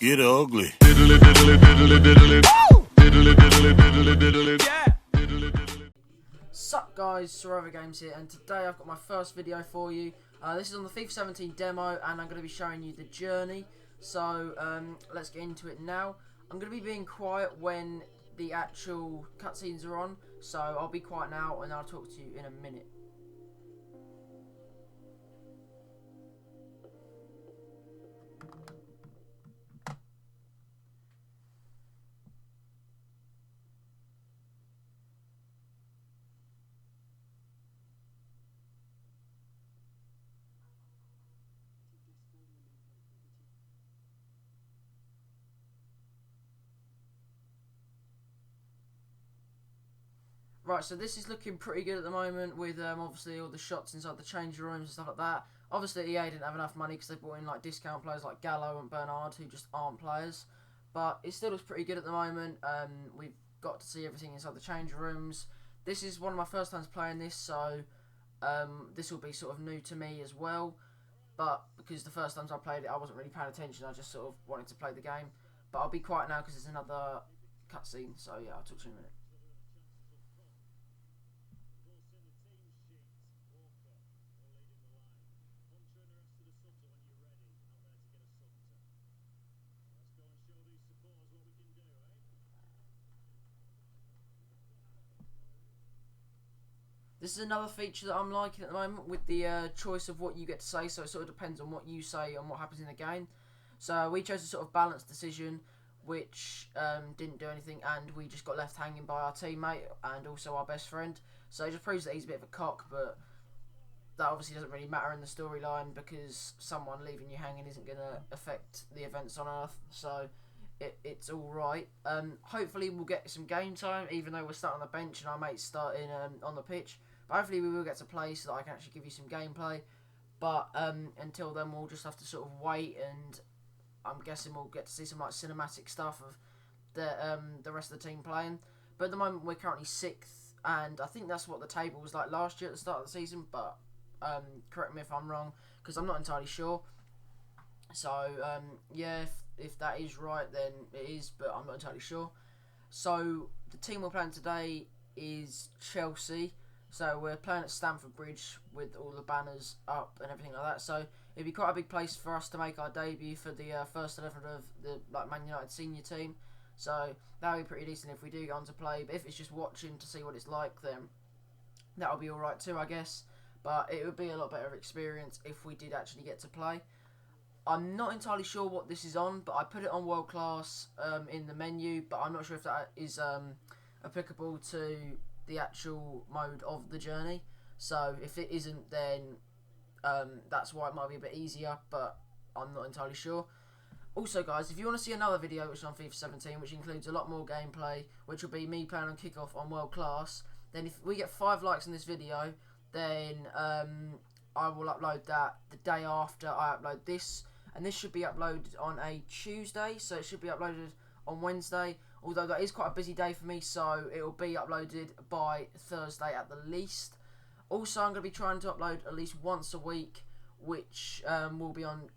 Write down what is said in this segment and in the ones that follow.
get ugly. Sup guys, Survivor Games here, and today I've got my first video for you. This is on the FIFA 17 demo, and I'm going to be showing you the journey. So let's get into it now. I'm going to be being quiet when the actual cutscenes are on, so I'll be quiet now and I'll talk to you in a minute. Right, so this is looking pretty good at the moment with obviously all the shots inside the change rooms and stuff like that. Obviously EA didn't have enough money because they brought in like discount players like Gallo and Bernard who just aren't players. But it still looks pretty good at the moment. We've got to see everything inside the change rooms. This is one of my first times playing this, so this will be sort of new to me as well. But because the first times I played it I wasn't really paying attention, I just sort of wanted to play the game. But I'll be quiet now because there's another cutscene, so yeah, I'll talk to you in a minute. This is another feature that I'm liking at the moment with the choice of what you get to say, so it sort of depends on what you say and what happens in the game. So we chose a sort of balanced decision which didn't do anything, and we just got left hanging by our teammate and also our best friend. So it just proves that he's a bit of a cock, but that obviously doesn't really matter in the storyline because someone leaving you hanging isn't going to affect the events on Earth, so it's alright. Hopefully we'll get some game time, even though we're starting on the bench and our mate's starting on the pitch. But hopefully we will get to play so that I can actually give you some gameplay. But until then we'll just have to sort of wait, and I'm guessing we'll get to see some like cinematic stuff of the rest of the team playing. But at the moment we're currently 6th, and I think that's what the table was like last year at the start of the season, but correct me if I'm wrong because I'm not entirely sure. So yeah, if that is right then it is, but I'm not entirely sure. So the team we're playing today is Chelsea. So we're playing at Stamford Bridge with all the banners up and everything like that. So it'd be quite a big place for us to make our debut for the first 11 of the Man United senior team. So that would be pretty decent if we do go on to play. But if it's just watching to see what it's like, then that'll be alright too, I guess. But it would be a lot better experience if we did actually get to play. I'm not entirely sure what this is on, but I put it on World Class in the menu, but I'm not sure if that is applicable to the actual mode of the journey. So if it isn't, then that's why it might be a bit easier, but I'm not entirely sure. Also guys, if you want to see another video which is on FIFA 17, which includes a lot more gameplay, which will be me playing on kickoff on World Class, then if we get 5 likes in this video, then I will upload that the day after I upload this. And this should be uploaded on a Tuesday, so it should be uploaded on Wednesday. Although that is quite a busy day for me, so it will be uploaded by Thursday at the least. Also, I'm going to be trying to upload at least once a week, which will be on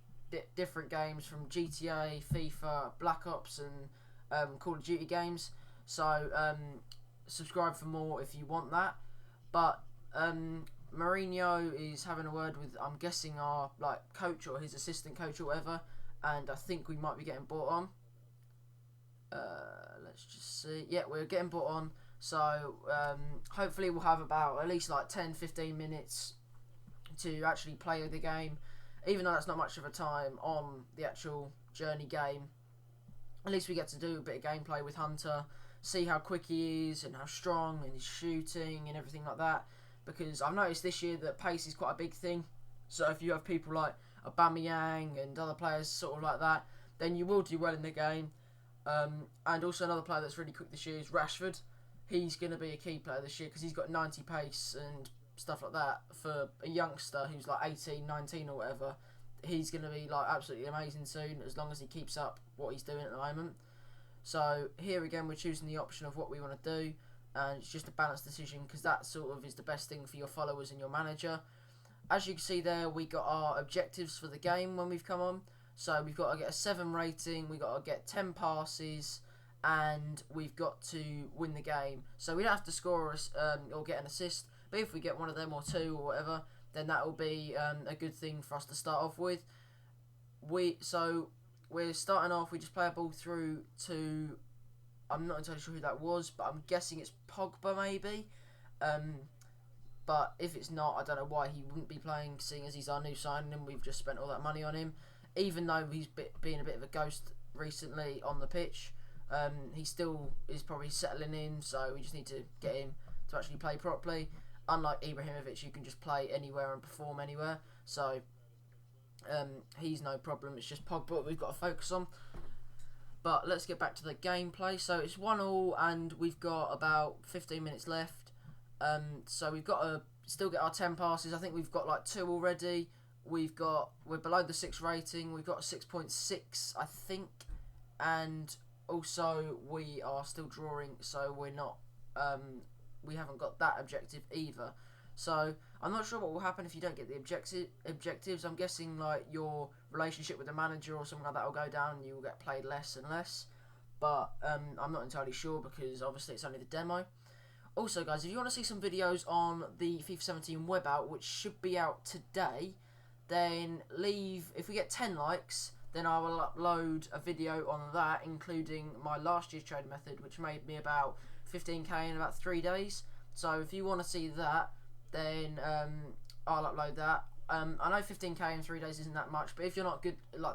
different games from GTA, FIFA, Black Ops, and Call of Duty games. So subscribe for more if you want that. But Mourinho is having a word with, I'm guessing, our coach or his assistant coach or whatever, and I think we might be getting bought on. Let's just see. Yeah, we're getting bought on, so hopefully we'll have about at least 10-15 minutes to actually play the game, even though that's not much of a time on the actual journey game. At least we get to do a bit of gameplay with Hunter, see how quick he is and how strong and his shooting and everything like that. Because I've noticed this year that pace is quite a big thing. So if you have people like Aubameyang and other players sort of like that, then you will do well in the game. And also another player that's really quick this year is Rashford. He's going to be a key player this year because he's got 90 pace and stuff like that. For a youngster who's like 18, 19 or whatever, he's going to be absolutely amazing soon, as long as he keeps up what he's doing at the moment. So here again we're choosing the option of what we want to do. And it's just a balanced decision because that sort of is the best thing for your followers and your manager. As you can see there, we got our objectives for the game when we've come on. So we've got to get a 7 rating, we've got to get 10 passes, and we've got to win the game. So we don't have to score or get an assist, but if we get one of them or 2 or whatever, then that will be a good thing for us to start off with. We're starting off, we just play a ball through to, I'm not entirely sure who that was, but I'm guessing it's Pogba maybe. But if it's not, I don't know why he wouldn't be playing, seeing as he's our new signing and we've just spent all that money on him. Even though he's been a bit of a ghost recently on the pitch, he still is probably settling in, so we just need to get him to actually play properly. Unlike Ibrahimovic, who can just play anywhere and perform anywhere, so he's no problem. It's just Pogba we've got to focus on. But let's get back to the gameplay. So it's 1-1 and we've got about 15 minutes left. So we've got to still get our 10 passes. I think we've got like 2 already. We're below the 6 rating. We've got a 6.6, I think, and also we are still drawing, so we're not. We haven't got that objective either. So I'm not sure what will happen if you don't get the objectives. I'm guessing like your relationship with the manager or something like that will go down and you will get played less and less. But I'm not entirely sure because obviously it's only the demo. Also guys, if you want to see some videos on the FIFA 17 web out, which should be out today, then if we get 10 likes, then I will upload a video on that, including my last year's trading method, which made me about 15k in about 3 days. So if you want to see that, then I'll upload that. I know 15k in 3 days isn't that much, but if you're not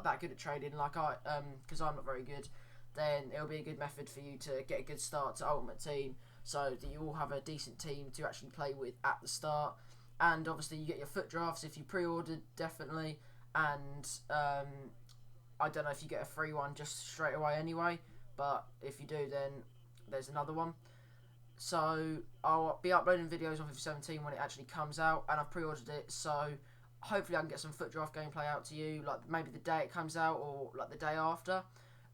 that good at trading, like because I'm not very good, then it'll be a good method for you to get a good start to Ultimate Team, so that you all have a decent team to actually play with at the start. And obviously you get your foot drafts if you pre-ordered, definitely. And I don't know if you get a free one just straight away anyway, but if you do, then there's another one. So I'll be uploading videos on FIFA 17 when it actually comes out, and I've pre-ordered it, so hopefully I can get some foot draft gameplay out to you, like maybe the day it comes out or like the day after,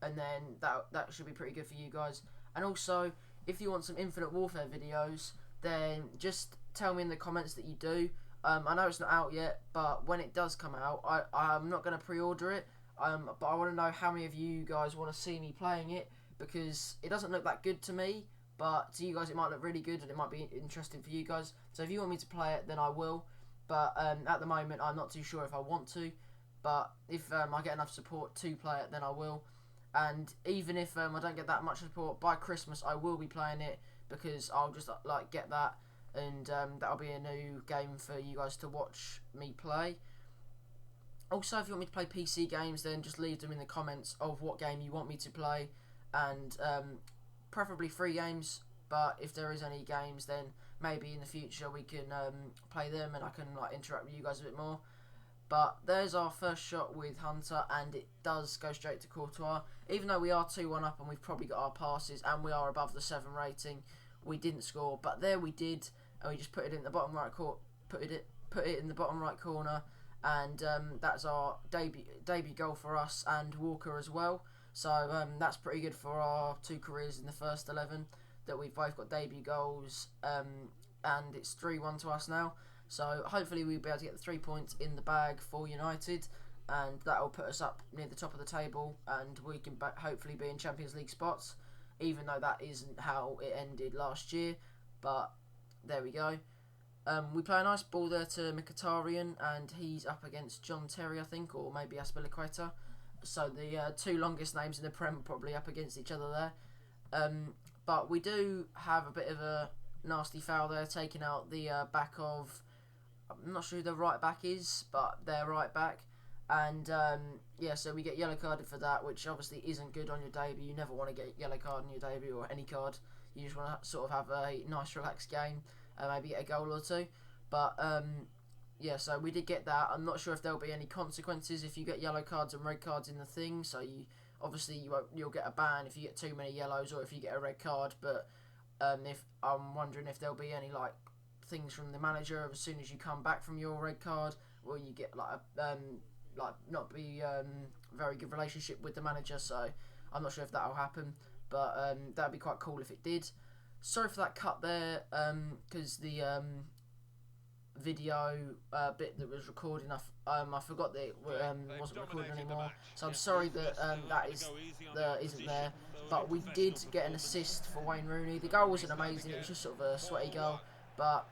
and then that should be pretty good for you guys. And also, if you want some Infinite Warfare videos, then just tell me in the comments that you do. I know it's not out yet, but when it does come out, I'm not going to pre-order it, but I want to know how many of you guys want to see me playing it, because it doesn't look that good to me, but to you guys it might look really good and it might be interesting for you guys. So if you want me to play it, then I will, but at the moment I'm not too sure if I want to, but if I get enough support to play it, then I will. And even if I don't get that much support, by Christmas I will be playing it, because I'll just like get that, and that'll be a new game for you guys to watch me play. Also, if you want me to play PC games, then just leave them in the comments of what game you want me to play, and preferably free games, but if there is any games, then maybe in the future we can play them and I can like interact with you guys a bit more. But there's our first shot with Hunter, and it does go straight to Courtois. Even though we are 2-1 up and we've probably got our passes and we are above the 7 rating, we didn't score. But there we did, and we just put it in the bottom right corner. Put it in the bottom right corner, and that's our debut goal for us and Walker as well. So that's pretty good for our 2 careers in the first 11, that we've both got debut goals, and it's 3-1 to us now. So hopefully we'll be able to get the 3 points in the bag for United, and that will put us up near the top of the table, and we can hopefully be in Champions League spots, even though that isn't how it ended last year. But there we go. We play a nice ball there to Mkhitaryan, and he's up against John Terry, I think, or maybe Azpilicueta. So the 2 longest names in the Prem are probably up against each other there. But we do have a bit of a nasty foul there, taking out the back of, I'm not sure who the right back is, but their right back. And yeah, so we get yellow carded for that, which obviously isn't good on your debut. You never want to get yellow card on your debut, or any card. You just want to sort of have a nice relaxed game, maybe get a goal or 2. But yeah, so we did get that. I'm not sure if there'll be any consequences if you get yellow cards and red cards in the thing. So you'll get a ban if you get too many yellows or if you get a red card. But if I'm wondering if there'll be any like things from the manager as soon as you come back from your red card, or you get like not be very good relationship with the manager. So I'm not sure if that'll happen, but that'd be quite cool if it did. Sorry for that cut there, because the video bit that was recording. I forgot that it wasn't recording anymore, so I'm sorry that that isn't there. But we did get an assist for Wayne Rooney. The goal wasn't amazing; it was just sort of a sweaty goal, but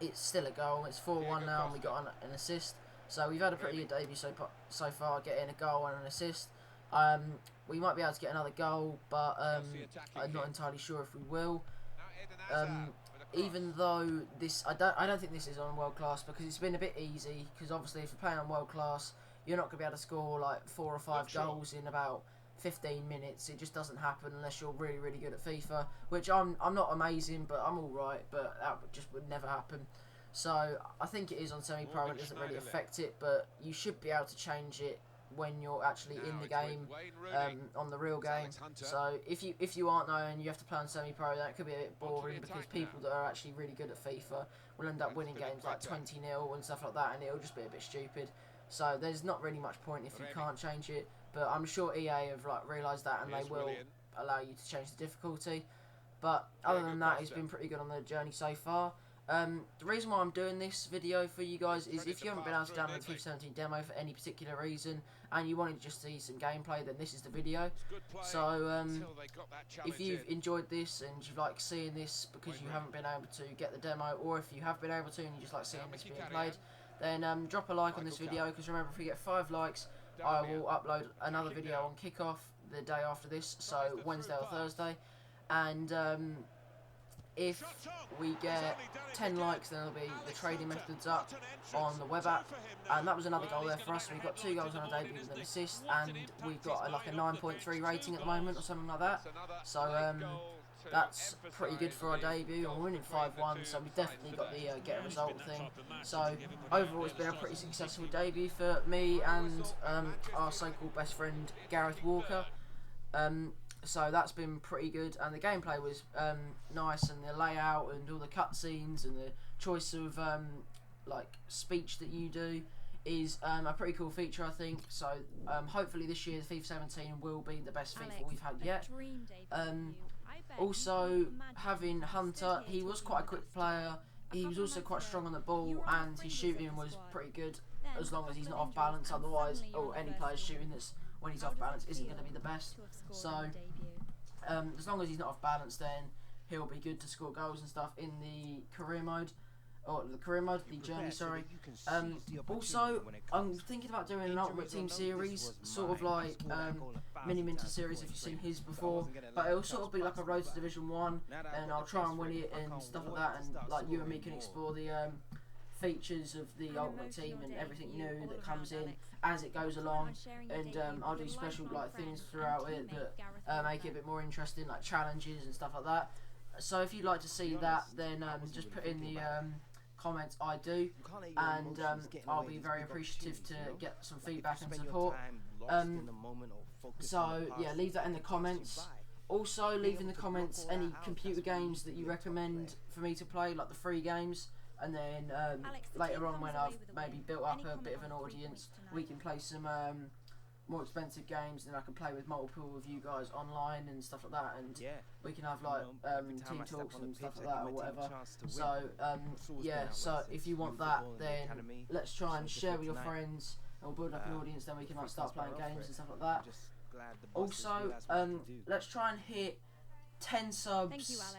it's still a goal. It's 4-1 now, and we got an assist. So we've had a pretty good debut so far, getting a goal and an assist. We might be able to get another goal, but I'm not entirely sure if we will. Even though this, I don't think this is on world class, because it's been a bit easy. Because obviously, if you're playing on world class, you're not going to be able to score like 4 or 5 goals in about 15 minutes. It just doesn't happen unless you're really, really good at FIFA. Which I'm not amazing, but I'm all right. But that just would never happen. So I think it is on semi-pro. It doesn't really affect it, but you should be able to change it when you're actually in the game, on the real game. So if you aren't knowing, you have to play on semi-pro. That could be a bit boring, because people that are actually really good at FIFA will end up winning games like 20-0 and stuff like that, and it'll just be a bit stupid. So there's not really much point if you can't change it. But I'm sure EA have realised that, and they will allow you to change the difficulty. But other than that, it's been pretty good on the journey so far. The reason why I'm doing this video for you guys is if you haven't been able to download the FIFA 17 demo for any particular reason, and you wanted to just see some gameplay, then this is the video. So if you've enjoyed this and you like seeing this because you haven't been able to get the demo, or if you have been able to and you just like seeing this being played, then drop a like on this video, because remember, if we get 5 likes, I will upload another video on kickoff the day after this, so Wednesday or Thursday. And if we get 10 likes, then there'll be the trading methods up on the web app. And that was another goal there for us. We've got 2 goals on our debut with an assist, and we've got like a 9.3 rating at the moment, or something like that. So that's pretty good for our debut. We're winning 5-1, so we've definitely got the get a result thing. So overall, it's been a pretty successful debut for me and our so-called best friend Gareth Walker. So that's been pretty good, and the gameplay was nice, and the layout and all the cutscenes and the choice of like speech that you do is a pretty cool feature, I think. So hopefully this year's FIFA 17 will be the best FIFA we've had yet. Also, having Hunter, he was quite a quick player. He was also quite strong on the ball, and his shooting was pretty good, as long as he's not off balance. Otherwise, or any player's shooting that's when he's off balance isn't going to be the best. So as long as he's not off balance, then he'll be good to score goals and stuff in the career mode, or the journey, sorry. Also, I'm thinking about doing an Ultimate Team series, sort of like Mini Minter series, if you've seen his before, but it'll sort of be like a road to Division 1, and I'll try and win it and stuff like that, and like you and me can explore the features of the Ultimate Team and everything new that comes in as it goes along, and I'll do special like things throughout it that make it a bit more interesting, like challenges and stuff like that. So if you'd like to see that, then just put in the comments I do, and I'll be very appreciative to get some feedback and support. So yeah, leave that in the comments. Also, leave in the comments any computer games that you recommend for me to play, like the free games. And then later on, when I've maybe built up a bit of an audience, we can play some more expensive games, and I can play with multiple of you guys online and stuff like that, and we can have like team talks and stuff like that or whatever. So yeah, so if you want that, then let's try and share with your friends, and we'll build up an audience, then we can like start playing games and stuff like that. Also, let's try and hit 10 subs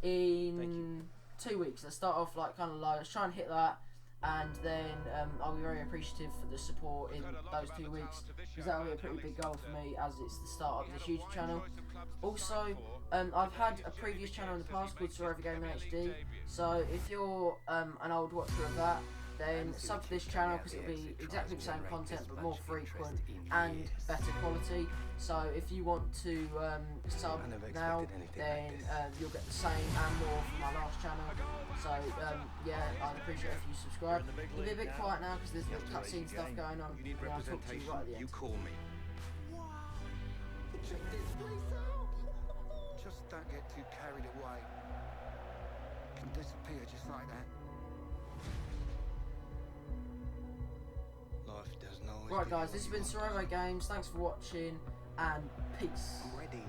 in 2 weeks. Let's start off like kind of low. Let's try and hit that, and then I'll be very appreciative for the support in those 2 weeks, because that will be a pretty big goal for me, as it's the start of this YouTube channel. Also, I've had a previous channel in the past called Survivor Gaming HD, so if you're an old watcher of that, then sub to this channel, because it'll be exactly the same content but more frequent and better quality. So if you want to sub now, then you'll get the same and more from my last channel. So yeah, I'd appreciate if you subscribe. It'll be a bit quiet now because there's the cutscene stuff going on, and I'll talk to you right at the end. You call me. Wow! Check this place out! Just don't get too carried away. Can disappear just like that. Life doesn't always Right be guys, what this has you been want. Survivor Games. Thanks for watching, and peace. I'm ready.